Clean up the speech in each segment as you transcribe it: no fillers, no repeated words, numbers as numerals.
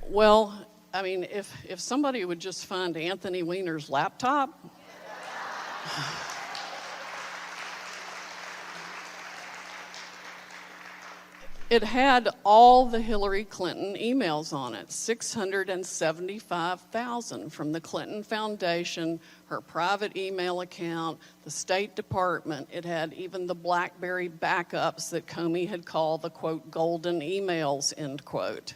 Well, I mean, if somebody would just find Anthony Weiner's laptop, it had all the Hillary Clinton emails on it, 675,000 from the Clinton Foundation, her private email account, the State Department. It had even the BlackBerry backups that Comey had called the, quote, golden emails, end quote.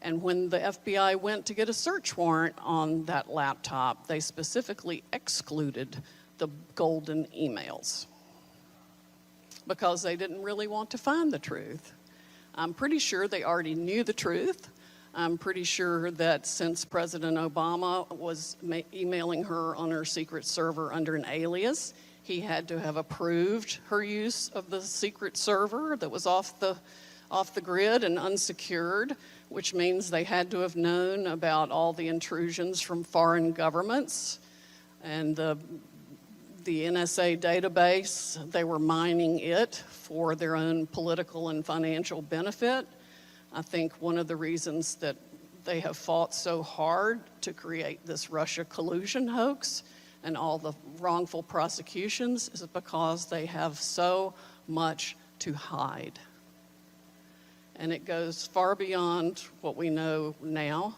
And when the FBI went to get a search warrant on that laptop, they specifically excluded the golden emails because they didn't really want to find the truth. I'm pretty sure they already knew the truth. I'm pretty sure that since President Obama was emailing her on her secret server under an alias, he had to have approved her use of the secret server that was off the grid and unsecured, which means they had to have known about all the intrusions from foreign governments and the NSA database. They were mining it for their own political and financial benefit. I think one of the reasons that they have fought so hard to create this Russia collusion hoax and all the wrongful prosecutions is because they have so much to hide. And it goes far beyond what we know now.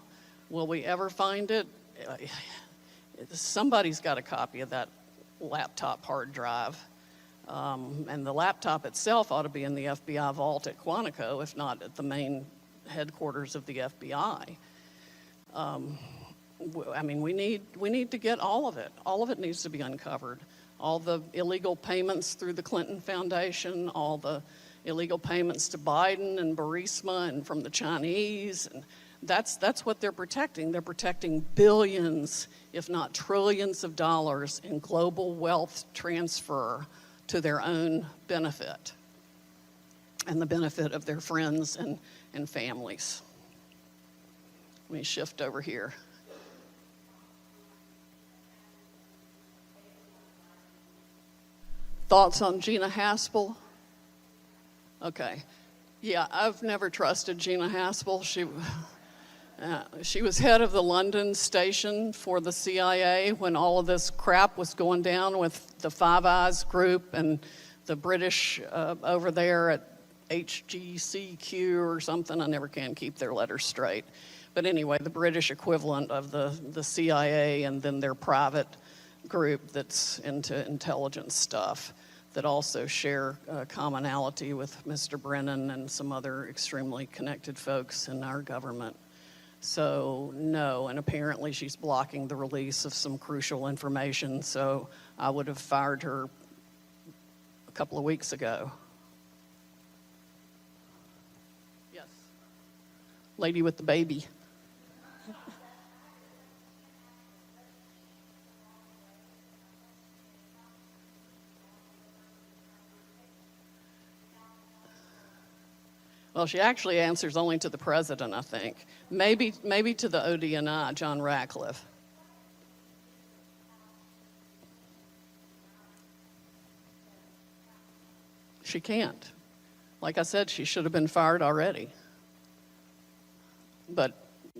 Will we ever find it? Somebody's got a copy of that laptop hard drive. And the laptop itself ought to be in the FBI vault at Quantico, if not at the main headquarters of the FBI. I mean, we need to get all of it. All of it needs to be uncovered. All the illegal payments through the Clinton Foundation, all the illegal payments to Biden and Burisma and from the Chinese, and that's what they're protecting. They're protecting billions, if not trillions of dollars in global wealth transfer to their own benefit and the benefit of their friends and families. Let me shift over here. Thoughts on Gina Haspel? Okay. Yeah, I've never trusted Gina Haspel. She was head of the London station for the CIA when all of this crap was going down with the Five Eyes group and the British over there at HGCQ or something. I never can keep their letters straight. But anyway, the British equivalent of the CIA and then their private group that's into intelligence stuff that also share commonality with Mr. Brennan and some other extremely connected folks in our government. So no, and apparently she's blocking the release of some crucial information, so I would have fired her a couple of weeks ago. Yes. Lady with the baby. Well, she actually answers only to the president, I think. Maybe to the ODNI, John Ratcliffe. She can't. Like I said, she should have been fired already. But,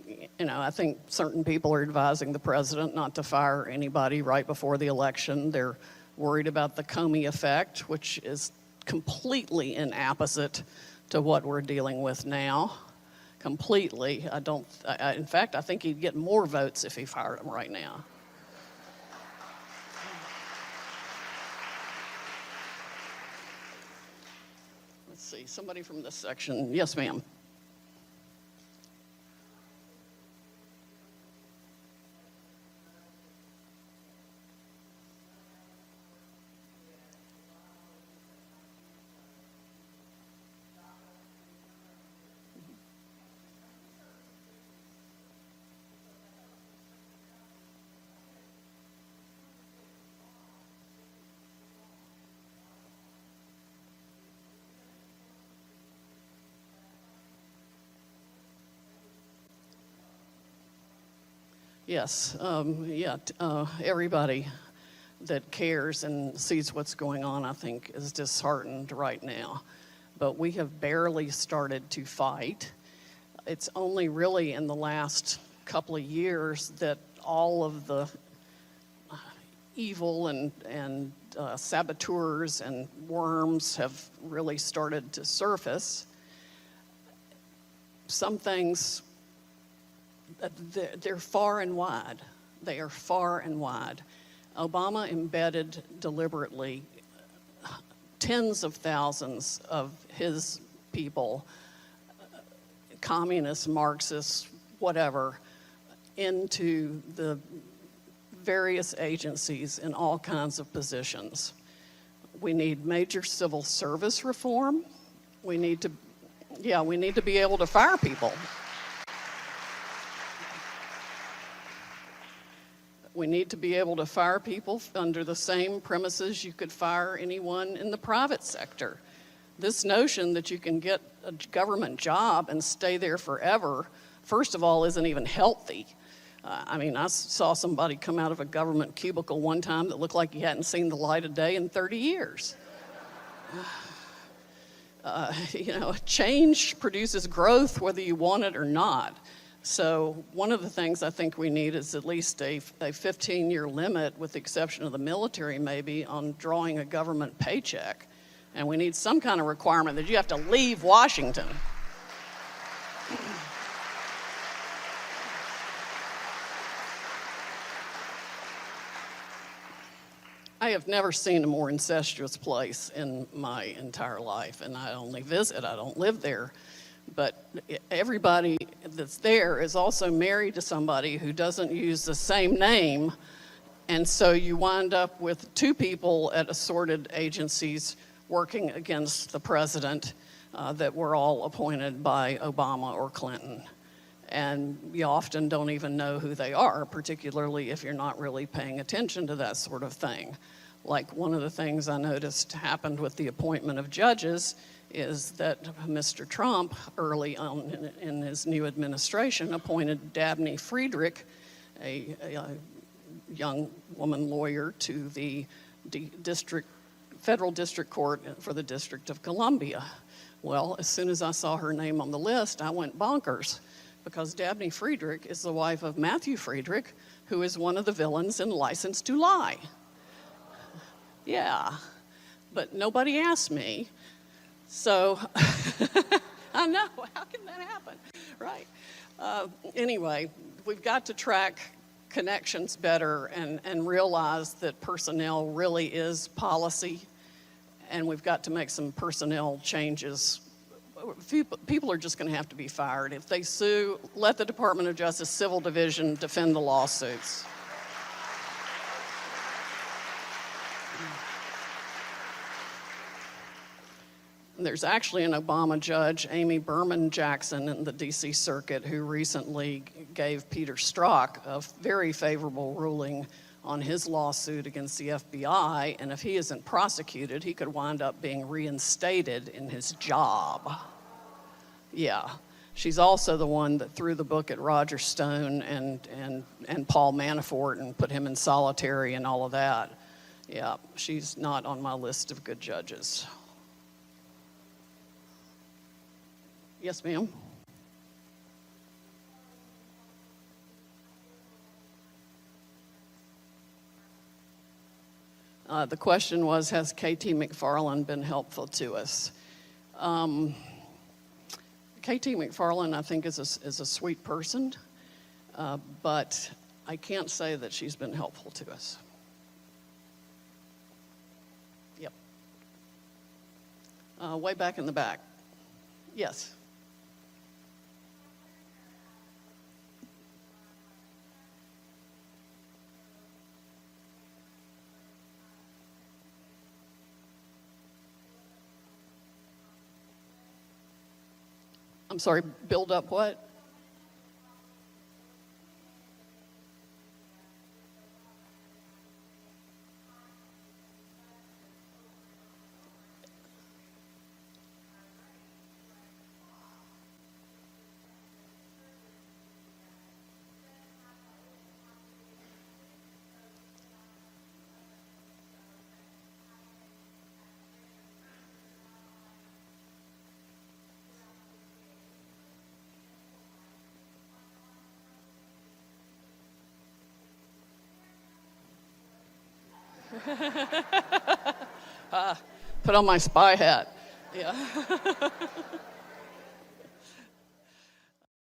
you know, I think certain people are advising the president not to fire anybody right before the election. They're worried about the Comey effect, which is completely inapposite to what we're dealing with now. Completely. In fact, I think he'd get more votes if he fired him right now. Let's see, somebody from this section. Yes, ma'am. Yes, everybody that cares and sees what's going on, I think, is disheartened right now. But we have barely started to fight. It's only really in the last couple of years that all of the evil and saboteurs and worms have really started to surface. Some things, they're far and wide. They are far and wide. Obama embedded deliberately tens of thousands of his people, communists, Marxists, whatever, into the various agencies in all kinds of positions. We need major civil service reform. We need to be able to fire people. We need to be able to fire people under the same premises you could fire anyone in the private sector. This notion that you can get a government job and stay there forever, first of all, isn't even healthy. I saw somebody come out of a government cubicle one time that looked like he hadn't seen the light of day in 30 years. Change produces growth whether you want it or not. So one of the things I think we need is at least a 15-year limit, with the exception of the military maybe, on drawing a government paycheck. And we need some kind of requirement that you have to leave Washington. I have never seen a more incestuous place in my entire life, and I only visit, I don't live there. But everybody that's there is also married to somebody who doesn't use the same name, and so you wind up with two people at assorted agencies working against the president that were all appointed by Obama or Clinton. And you often don't even know who they are, particularly if you're not really paying attention to that sort of thing. Like one of the things I noticed happened with the appointment of judges is that Mr. Trump, early on in his new administration, appointed Dabney Friedrich, a young woman lawyer, to the federal district court for the District of Columbia. Well, as soon as I saw her name on the list, I went bonkers, because Dabney Friedrich is the wife of Matthew Friedrich, who is one of the villains in License to Lie. Yeah, but nobody asked me, so I know, how can that happen, right? Anyway, we've got to track connections better and realize that personnel really is policy, and we've got to make some personnel changes. People are just going to have to be fired. If they sue, let the Department of Justice Civil Division defend the lawsuits. There's actually an Obama judge, Amy Berman Jackson, in the D.C. Circuit, who recently gave Peter Strzok a very favorable ruling on his lawsuit against the FBI, and if he isn't prosecuted, he could wind up being reinstated in his job. Yeah. She's also the one that threw the book at Roger Stone and Paul Manafort and put him in solitary and all of that. Yeah, she's not on my list of good judges. Yes, ma'am. The question was, has K.T. McFarland been helpful to us? K.T. McFarland, I think, is a sweet person, but I can't say that she's been helpful to us. Yep. Way back in the back. Yes. I'm sorry, build up what? Put on my spy hat. Yeah.